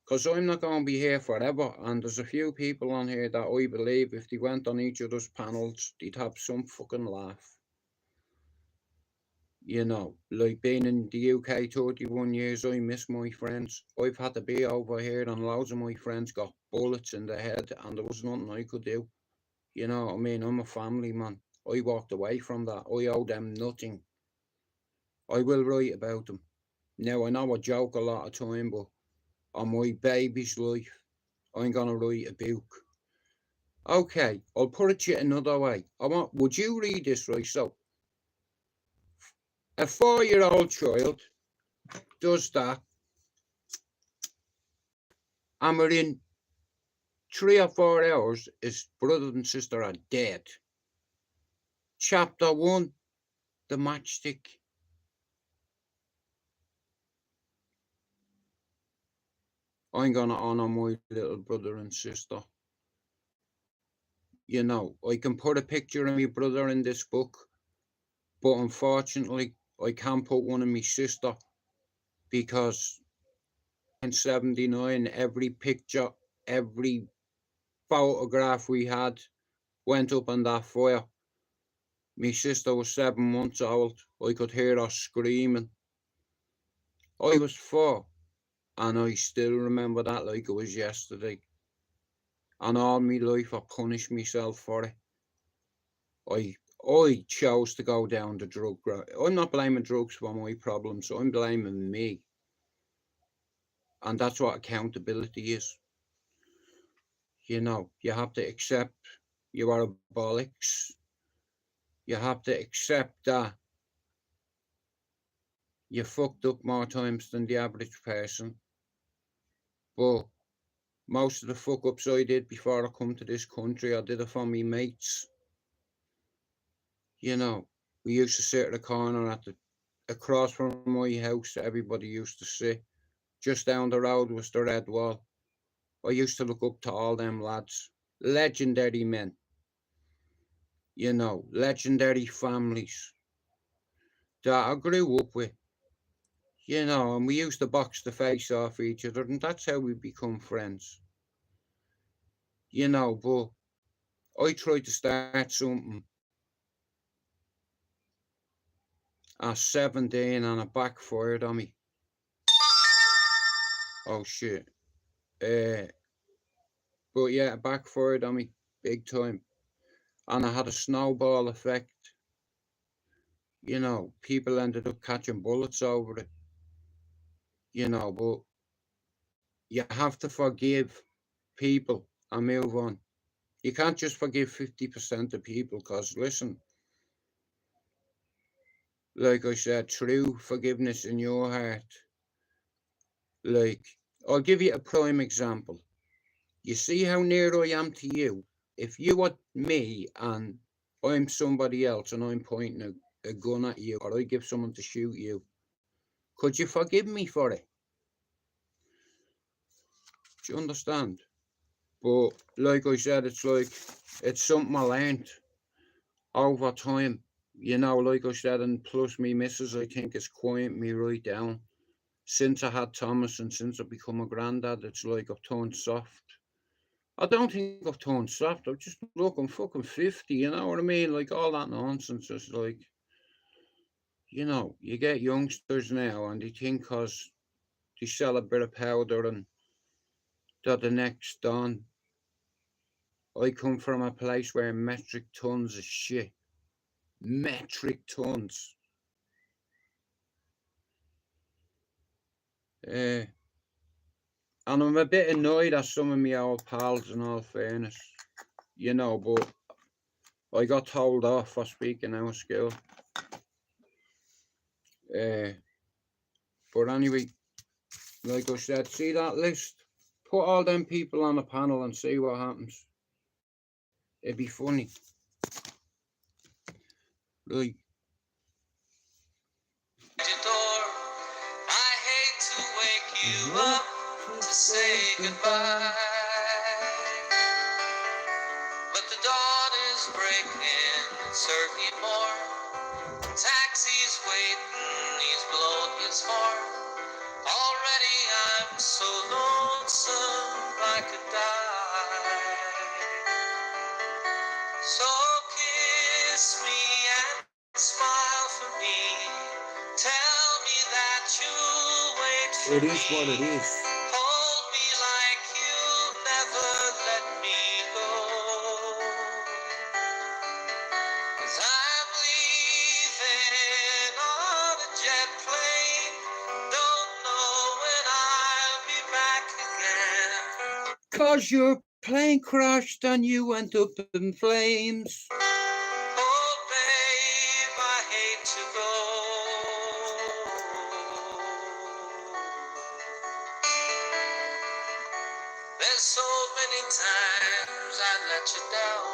Because I'm not going to be here forever. And there's a few people on here that I believe if they went on each other's panels, they'd have some fucking laugh. You know, like being in the UK 31 years, I miss my friends. I've had to be over here and loads of my friends got bullets in the head and there was nothing I could do. You know, I mean, I'm a family man. I walked away from that. I owe them nothing. I will write about them. Now, I know I joke a lot of time, but on my baby's life, I'm going to write a book. Okay, I'll put it to you another way. Would you read this, right? So, a 4-year-old child does that, and within 3 or 4 hours, his brother and sister are dead. Chapter 1, the matchstick. I'm going to honour my little brother and sister. You know, I can put a picture of my brother in this book, but unfortunately, I can't put one of my sister because in 79, every picture, every photograph we had went up on that fire. My sister was 7 months old. I could hear her screaming. I was 4, and I still remember that like it was yesterday. And all my life I punished myself for it. I chose to go down the drug route. I'm not blaming drugs for my problems. I'm blaming me. And that's what accountability is. You know, you have to accept you are a bollocks. You have to accept that you fucked up more times than the average person. But most of the fuck ups I did before I come to this country, I did it for me mates. You know, we used to sit at the corner across from my house. Everybody used to sit. Just down the road was the red wall. I used to look up to all them lads. Legendary men. You know, legendary families that I grew up with. You know, and we used to box the face off each other, and that's how we become friends. You know, but I tried to start something at 17 and it backfired on me. Oh shit. But yeah, it backfired on me big time. And I had a snowball effect. You know, people ended up catching bullets over it. You know, but you have to forgive people and move on. You can't just forgive 50% of people because, listen, like I said, true forgiveness in your heart. Like, I'll give you a prime example. You see how near I am to you? If you are me and I'm somebody else and I'm pointing a gun at you, or I give someone to shoot you, could you forgive me for it? Do you understand? But like I said, it's something I learned over time. You know, like I said, and plus me missus, I think, has quieted me right down. Since I had Thomas and since I've become a granddad, it's like I've turned soft. I don't think I've turned soft. I'm just, look, I'm fucking 50, you know what I mean? Like, all that nonsense is like, you know, you get youngsters now and they think because they sell a bit of powder and they're the next Don. I come from a place where metric tons of shit. Metric tons. And I'm a bit annoyed at some of my old pals, in all fairness. You know, but I got told off for speaking out of school. But anyway, like I said, see that list? Put all them people on a panel and see what happens. It'd be funny. Right. I hate to wake you up to say goodbye, but the dawn is breaking, it's early morn. Taxi's waiting, he's blown his horn. Already I'm so lonesome I could die. So kiss me and smile for me. Tell me that you'll wait for It me. is what it is. Hold me like you'll never let me go. 'Cause I'm leaving on a jet plane. Don't know when I'll be back again. 'cause your plane crashed and you went up in flames. Oh, babe, I hate to go. There's so many times I let you down.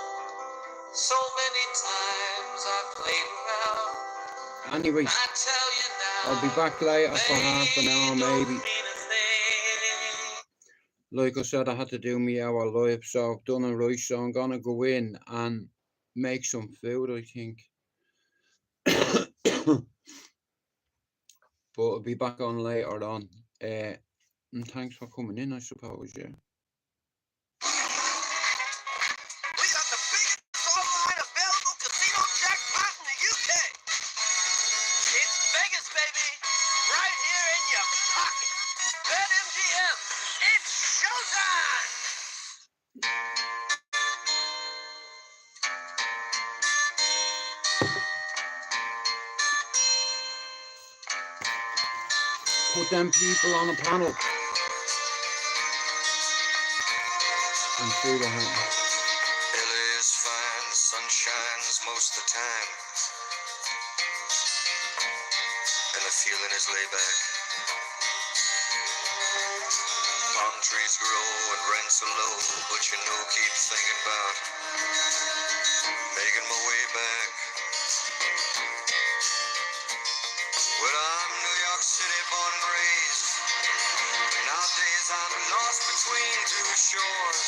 So many times I played around. Anyway, I tell you now, I'll be back later for half an hour they don't maybe. mean a thing. Like I said, I had to do my hour live, so I've done it right. So I'm gonna go in and make some food, I think. But I'll be back on later on. And thanks for coming in, I suppose, yeah. We got the biggest online available casino jackpot in the UK. It's Vegas, baby, right here in your pocket. BetMGM, it's showtime. Put them people on a panel and see what happens. LA is fine, the sun shines most of the time, and the feeling is laid back. Palm trees grow and rents are low, but you know, keep thinking about making my way back. Well, I'm New York City born and raised, but nowadays I'm lost between two shores.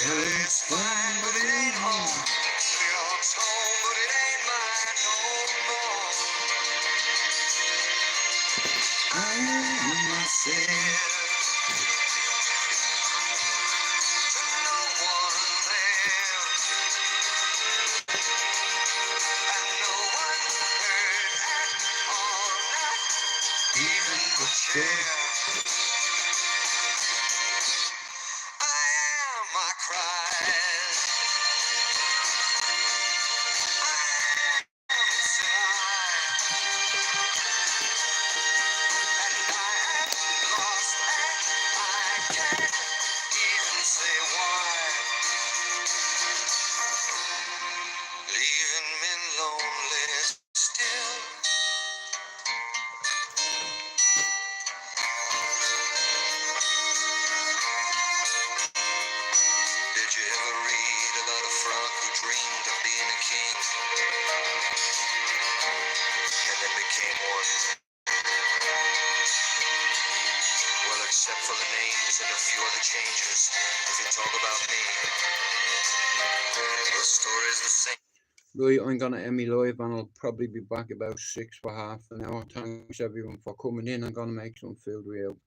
LA's fine, but it ain't home. New York's home, but it ain't mine no more. I am myself to no one there, and no one heard at all, not even the chair. I am my cries. I am tired, and I am lost, and I can't even say why. Leaving me lonely still. Did you ever read about a frog who dreamed of being a king and then became one? Well, except for the names and a few other changes, if you talk about me, the story's the same. Right, I'm gonna end me live and I'll probably be back about 6 for half an hour. Thanks everyone for coming in. I'm gonna make some food with you.